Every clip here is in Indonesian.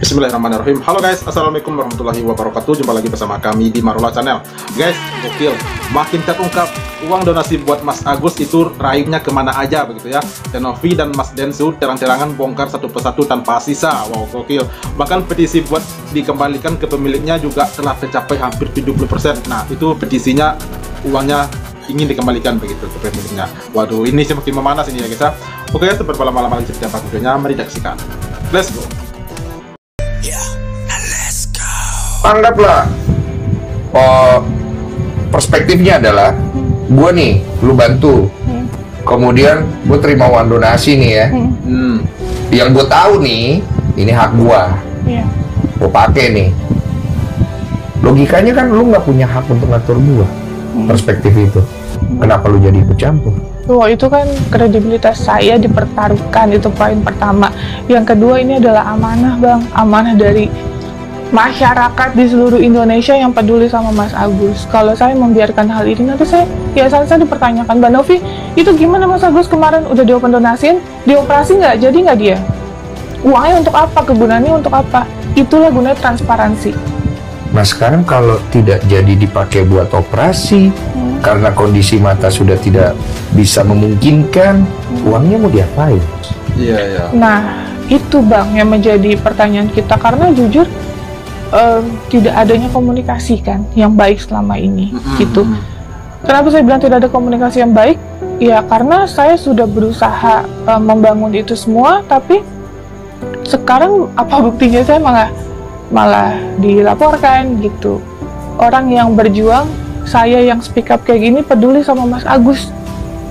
Bismillahirrahmanirrahim. Halo guys, assalamualaikum warahmatullahi wabarakatuh. Jumpa lagi bersama kami di Marula Channel. Guys, gokil, makin terungkap uang donasi buat Mas Agus itu rayunya kemana aja begitu ya. Dan Novi dan Mas Densu terang-terangan bongkar satu persatu tanpa sisa. Wow, gokil. Bahkan petisi buat dikembalikan ke pemiliknya juga telah tercapai hampir 70%. Nah, itu petisinya uangnya ingin dikembalikan begitu ke pemiliknya. Waduh, ini semakin memanas ini ya guys ya. Oke, sebelum berlama-lama lagi seperti apa videonya, mari saksikan. Let's go. Anggaplah perspektifnya adalah gue nih, lu bantu, kemudian gue terima uang donasi nih ya, yang gue tahu nih ini hak gue, gue pakai nih. Logikanya kan lu nggak punya hak untuk ngatur gue. Perspektif itu, kenapa lu jadi ikut campur? Wah, itu kan kredibilitas saya dipertaruhkan, itu poin pertama. Yang kedua, ini adalah amanah bang, amanah dari masyarakat di seluruh Indonesia yang peduli sama Mas Agus. Kalau saya membiarkan hal ini, nanti saya dipertanyakan, Mbak Novi, itu gimana Mas Agus kemarin udah diopen donasiin, dioperasi nggak? Jadi nggak dia? Uangnya untuk apa? Kegunaannya untuk apa? Itulah gunanya transparansi. Nah sekarang kalau tidak jadi dipakai buat operasi, karena kondisi mata sudah tidak bisa memungkinkan, uangnya mau diapain? Iya. Nah, itu bang yang menjadi pertanyaan kita, karena jujur tidak adanya komunikasi kan yang baik selama ini gitu. Kenapa saya bilang tidak ada komunikasi yang baik? Ya karena saya sudah berusaha membangun itu semua, tapi sekarang apa buktinya, saya malah dilaporkan gitu. Orang yang berjuang, saya yang speak up kayak gini peduli sama Mas Agus,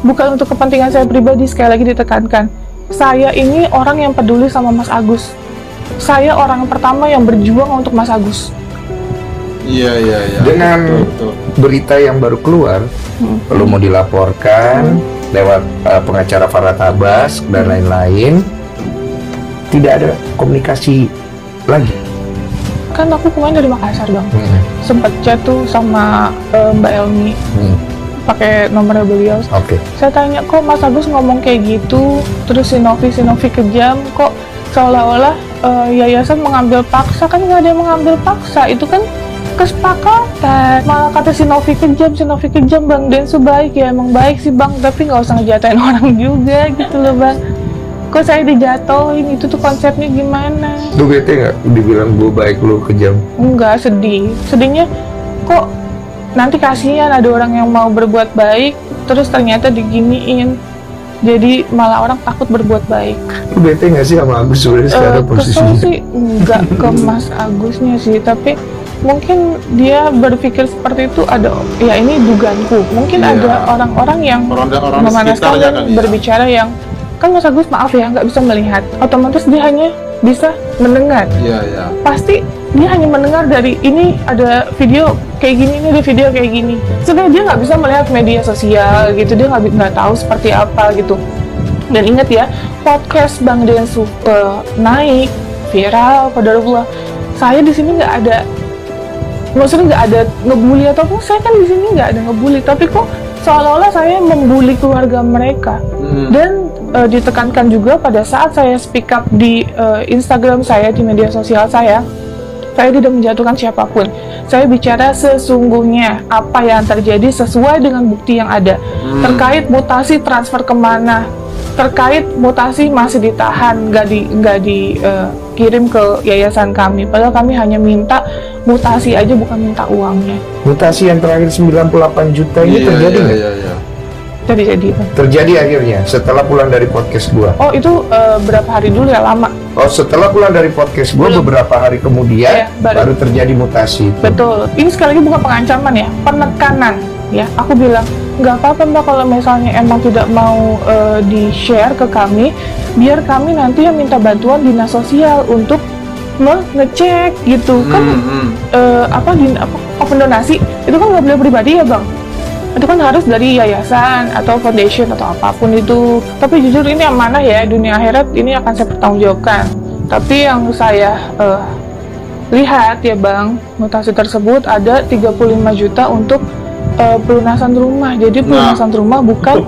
bukan untuk kepentingan saya pribadi. Sekali lagi ditekankan, saya ini orang yang peduli sama Mas Agus. Saya orang pertama yang berjuang untuk Mas Agus. Iya. Dengan betul. Berita yang baru keluar, lu mau dilaporkan lewat pengacara Farhad Abbas dan lain-lain, tidak ada komunikasi lagi. Kan aku kemarin dari Makassar bang, sempat chat tuh sama Mbak Elmi, pakai nomornya beliau. Saya tanya, kok Mas Agus ngomong kayak gitu, terus si Novi kejam, kok seolah-olah yayasan mengambil paksa. Kan nggak ada yang mengambil paksa, itu kan kesepakatan. Malah kata si Novi kejam, Bang Densu baik, ya emang baik sih bang, tapi nggak usah ngejatain orang juga gitu loh bang. Kok saya dijatuhin, itu tuh konsepnya gimana? Lu bete nggak dibilang gue baik, lu kejam? Enggak, sedihnya kok nanti kasihan ada orang yang mau berbuat baik terus ternyata diginiin, jadi malah orang takut berbuat baik. Lu bete nggak sih sama Agus sebenarnya sekarang posisinya? Kesel sih nggak ke Mas Agusnya sih, tapi mungkin dia berpikir seperti itu. Ada, ya ini dugaanku, mungkin ada orang-orang yang memanaskan dan berbicara yang, kan Mas Agus maaf ya nggak bisa melihat, otomatis dia hanya bisa mendengar. Iya. Pasti dia hanya mendengar dari ini ada video kayak gini, ini ada video kayak gini. Sebenarnya dia nggak bisa melihat media sosial gitu, dia nggak tahu seperti apa gitu. Dan ingat ya, podcast Bang Densu naik viral, qadarullah. Saya di sini nggak ada, maksudnya nggak ada ngebully ataupun, saya kan di sini nggak ada ngebully, tapi kok seolah-olah saya membuli keluarga mereka. Dan ditekankan juga pada saat saya speak up di Instagram saya, di media sosial saya tidak menjatuhkan siapapun. Saya bicara sesungguhnya apa yang terjadi sesuai dengan bukti yang ada. Terkait mutasi transfer kemana, terkait mutasi masih ditahan, nggak dikirim ke yayasan kami. Padahal kami hanya minta mutasi aja, bukan minta uangnya. Mutasi yang terakhir 98 juta ini terjadi nggak? Iya. Terjadi akhirnya setelah pulang dari podcast gua. Oh itu berapa hari dulu ya, lama? Oh setelah pulang dari podcast gua beberapa hari kemudian baru terjadi mutasi itu. Betul. Ini sekali lagi bukan pengancaman ya, penekanan ya. Aku bilang nggak apa-apa mbak kalau misalnya emang tidak mau di-share ke kami, biar kami nanti yang minta bantuan dinas sosial untuk ngecek gitu. Kan open donasi itu kan nggak boleh pribadi ya bang, itu kan harus dari yayasan atau foundation atau apapun itu. Tapi jujur ini amanah ya, dunia akhirat ini akan saya pertanggungjawabkan. Tapi yang saya lihat ya bang, mutasi tersebut ada 35 juta untuk pelunasan rumah. Jadi pelunasan rumah bukan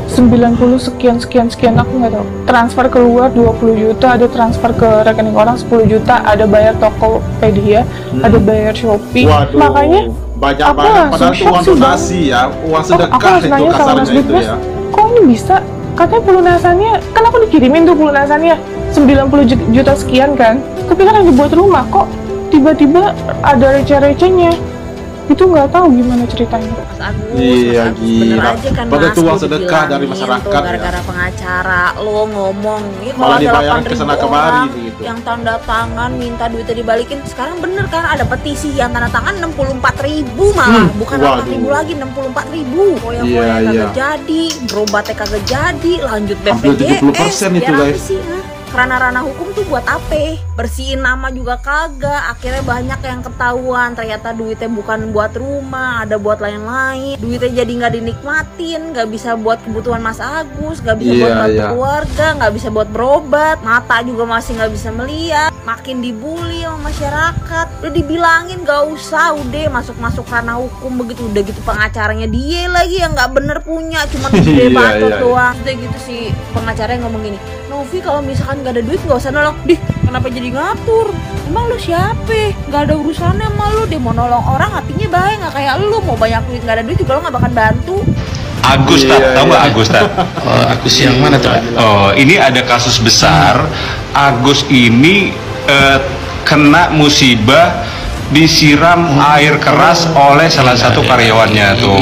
90 sekian aku nggak tahu. Transfer keluar 20 juta, ada transfer ke rekening orang 10 juta, ada bayar Tokopedia, ada bayar Shopee. Waduh, Makanya banyak aku banget langsung padahal itu shock uang sih, Bang. donasi ya, uang Aku sedekah harus itu nanya sama kasarnya Mas itu Dubes, ya. kok ini bisa? Katanya pelunasannya, kan aku dikirimin tuh pelunasannya 90 juta sekian kan. Tapi kan yang dibuat rumah, kok tiba-tiba ada receh-recehnya. Itu nggak tahu gimana ceritanya. Mas Agus, Iya, Mas Agus, bener gila. aja kan Padahal Mas, itu uang gua sedekah dibilangin dari tuh masyarakat, ya. gara-gara pengacara lo ngomong ini kalau Malah ada dibayar 8.000 kesana kemari orang gitu. yang tanda tangan minta duitnya dibalikin. Sekarang bener kan ada petisi yang tanda tangan 64.000 malah, bukan 8.000 waduh. lagi, 64.000. Foya-foya Iya, kagak iya. jadi, berobatnya kagak jadi, lanjut Hampir BPJS. 70% itu, biar apa guys. sih? Ranah-ranah hukum tuh buat apa? Bersihin nama juga kagak. Akhirnya banyak yang ketahuan ternyata duitnya bukan buat rumah, ada buat lain-lain. Duitnya jadi nggak dinikmatin, nggak bisa buat kebutuhan Mas Agus, nggak bisa buat Iya, bantu iya. keluarga, nggak bisa buat berobat, mata juga masih nggak bisa melihat, makin dibully sama masyarakat. Udah dibilangin nggak usah, udah masuk ranah hukum begitu, udah gitu pengacaranya dia lagi yang nggak bener punya, cuma gede Iya, bacot iya. doang. Udah gitu si pengacaranya ngomong gini, Novi kalau misalkan gak ada duit gak usah nolong. Dih, kenapa jadi ngatur? Emang lu siapa? Gak ada urusannya sama lu. Dia mau nolong orang hatinya baik, gak kayak lu. Mau banyak duit gak ada duit juga lu gak bakal bantu. Agus tak, Iya, tahu nggak iya. Agus tak? Agus yang mana tuh? Oh, ini ada kasus besar. Agus ini kena musibah disiram air keras oleh salah satu karyawannya tuh.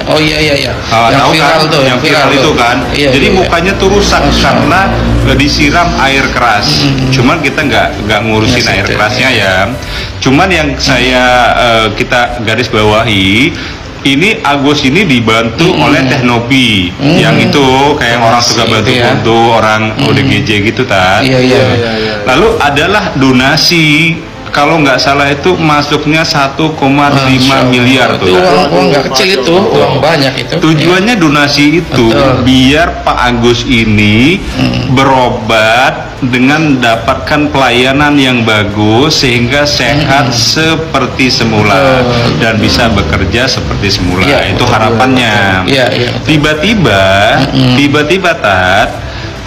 Oh iya. Tahu Yang viral kan? tuh, yang viral itu kan. Iya, Jadi iya. mukanya tuh rusak karena disiram air keras. Cuman kita nggak ngurusin Iya, air itu. kerasnya ya. Cuman yang saya kita garis bawahi, ini Agus ini dibantu oleh Teknopi yang itu kayak orang suka Itu ya. bantu orang ODGJ gitu kan. Iya. Iya. Lalu adalah donasi, kalau nggak salah itu masuknya 1,5 miliar tuh. Itu uang nggak kecil itu, uang banyak itu. Tujuannya donasi itu Betul. biar Pak Agus ini berobat dengan dapatkan pelayanan yang bagus sehingga sehat seperti semula dan bisa bekerja seperti semula. Iya, Itu betul. harapannya. Iya. Tiba-tiba Tat,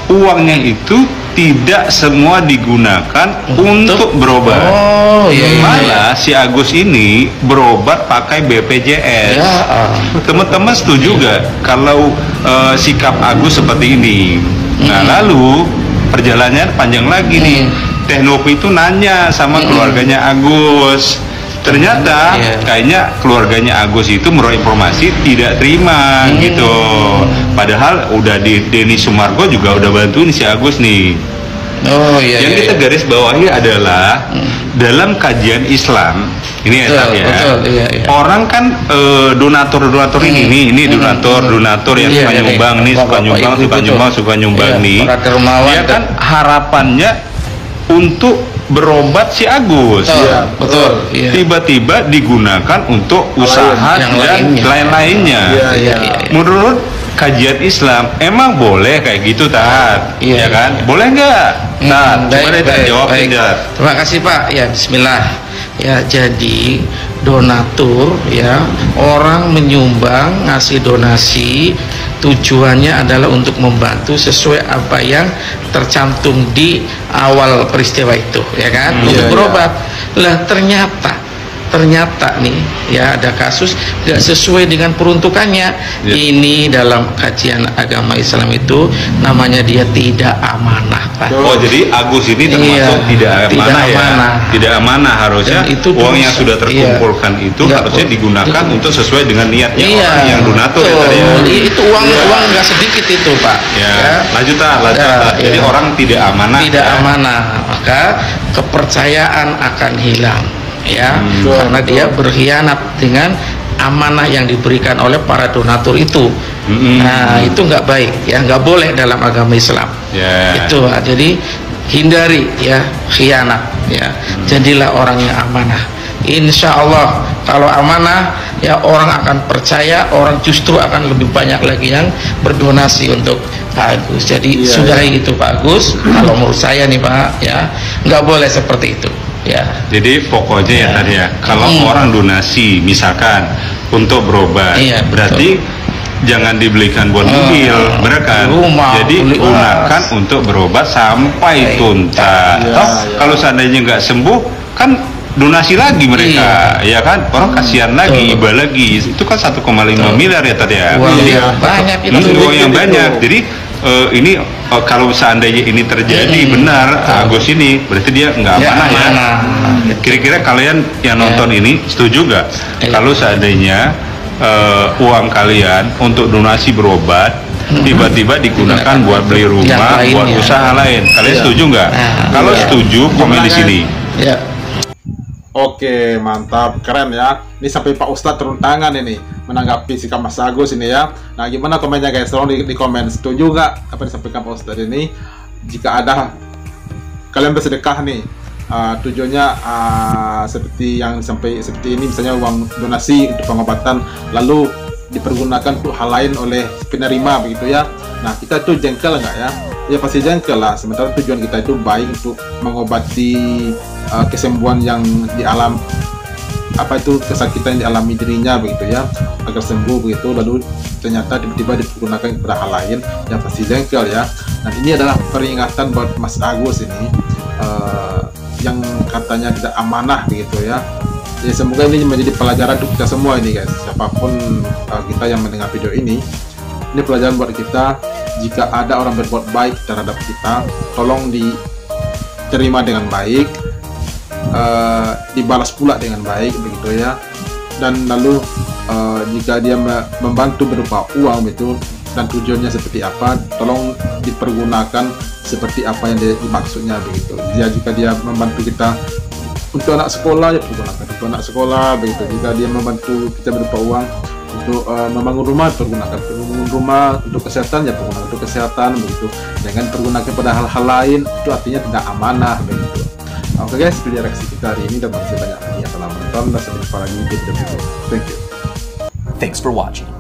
uangnya itu tidak semua digunakan untuk berobat. Oh iya. Malah si Agus ini berobat pakai BPJS. Ya, Teman-teman setuju gak kalau sikap Agus seperti ini? Nah, lalu perjalanannya panjang lagi nih. Teknopi itu nanya sama keluarganya Agus. Ternyata Iya. kayaknya keluarganya Agus itu meroleh informasi tidak terima gitu. Padahal udah di Denny Sumargo juga udah bantuin si Agus nih. Oh iya. Yang iya, kita iya. garis bawahi adalah dalam kajian Islam ini Betul, ya. betul, iya. Orang kan donatur ini donatur yang Iya, suka iya, nyumbang nih, suka bapak-bapak, nyumbang, ibu-ibu suka tuh. nyumbang Iya, nih. para dermawan Dia tuh. kan harapannya untuk berobat si Agus. Betul. Iya. Tiba-tiba digunakan untuk usaha yang dan lainnya. lain-lainnya. Iya. Menurut kajian Islam emang boleh kayak gitu Tat? Iya. Ya kan? Boleh nggak? Tat, coba deh Tat jawab baik. Tat. Terima kasih Pak. Ya Bismillah. Ya jadi donatur ya orang menyumbang ngasih donasi tujuannya adalah untuk membantu sesuai apa yang tercantum di awal peristiwa itu ya kan untuk berobat. Lah ternyata nih ya ada kasus nggak sesuai dengan peruntukannya. Ini dalam kajian agama Islam itu namanya dia tidak amanah Pak. Oh jadi Agus ini termasuk tidak amanah ya? Tidak amanah harusnya. Dan itu uang terus- yang sudah terkumpulkan itu Nggak, harusnya digunakan untuk sesuai dengan niatnya Iya, orang yang donatur ya tadi ya. Itu uang nggak sedikit itu Pak. Ya, lanjut Tat. Jadi iya. orang tidak amanah. Tidak ya. amanah, maka kepercayaan akan hilang ya karena dia berkhianat dengan amanah yang diberikan oleh para donatur itu. Nah itu nggak baik ya, nggak boleh dalam agama Islam. Ya. Itu jadi hindari ya khianat ya, jadilah orang yang amanah. Insya Allah kalau amanah ya orang akan percaya, orang justru akan lebih banyak lagi yang berdonasi untuk Pak Agus. Jadi sudahi itu Pak Agus. Kalau menurut saya nih Pak ya nggak boleh seperti itu ya. Jadi pokoknya ya tadi ya, kalau orang donasi misalkan untuk berobat. Iya, betul. Berarti jangan dibelikan buat mobil, bener kan? Rumah, Jadi beli gunakan untuk berobat sampai tuntas. Iya, Toh, iya. kalau seandainya nggak sembuh, kan donasi lagi mereka, ya kan? Orang kasihan lagi, iba lagi. Itu kan 1,5 miliar ya tadi ya. Uang Jadi, yang banyak itu. uang yang banyak. Jadi ini kalau seandainya ini terjadi benar Agus ini, berarti dia nggak amanah ya. Kira-kira kalian yang nonton ini setuju nggak? Kalau seandainya uang kalian untuk donasi berobat tiba-tiba digunakan buat beli rumah, Yang lain, buat ya. usaha lain, kalian setuju nggak? Kalau setuju, komen di sini. Ya. Oke, mantap, keren ya. Ini sampai Pak Ustadz turun tangan ini menanggapi sikap Mas Agus ini ya. Nah, gimana komennya guys? Tolong di komen, setuju nggak apa yang disampaikan Pak Ustadz ini? Jika ada kalian bersedekah nih, tujuannya seperti yang seperti ini, misalnya uang donasi untuk pengobatan, lalu dipergunakan untuk hal lain oleh penerima begitu ya. Nah, kita tuh jengkel nggak ya? Ya pasti jengkel lah. Sementara tujuan kita itu baik untuk mengobati kesembuhan yang dialam kesakitan yang dialami dirinya begitu ya, agar sembuh begitu, lalu ternyata tiba-tiba digunakan kepada hal lain, yang pasti jengkel ya. Dan ini adalah peringatan buat Mas Agus ini yang katanya tidak amanah begitu ya. Ya semoga ini menjadi pelajaran untuk kita semua ini guys, siapapun kita yang mendengar video ini pelajaran buat kita. Jika ada orang berbuat baik terhadap kita, tolong diterima dengan baik, dibalas pula dengan baik begitu ya. Dan lalu jika dia membantu berupa uang itu dan tujuannya seperti apa, tolong dipergunakan seperti apa yang dimaksudnya begitu. Jika dia membantu kita untuk anak sekolah, ya pergunakan untuk anak sekolah begitu. Jika dia membantu kita berupa uang untuk membangun rumah, pergunakan membangun rumah. Untuk kesehatan, ya pergunakan untuk kesehatan begitu. Jangan pergunakan pada hal-hal lain, itu artinya tidak amanah begitu. Oke guys, video reaksi kita hari ini, dan masih banyak lagi yang telah menonton, dan sampai jumpa lagi di video berikutnya. Thank you. Thanks for watching.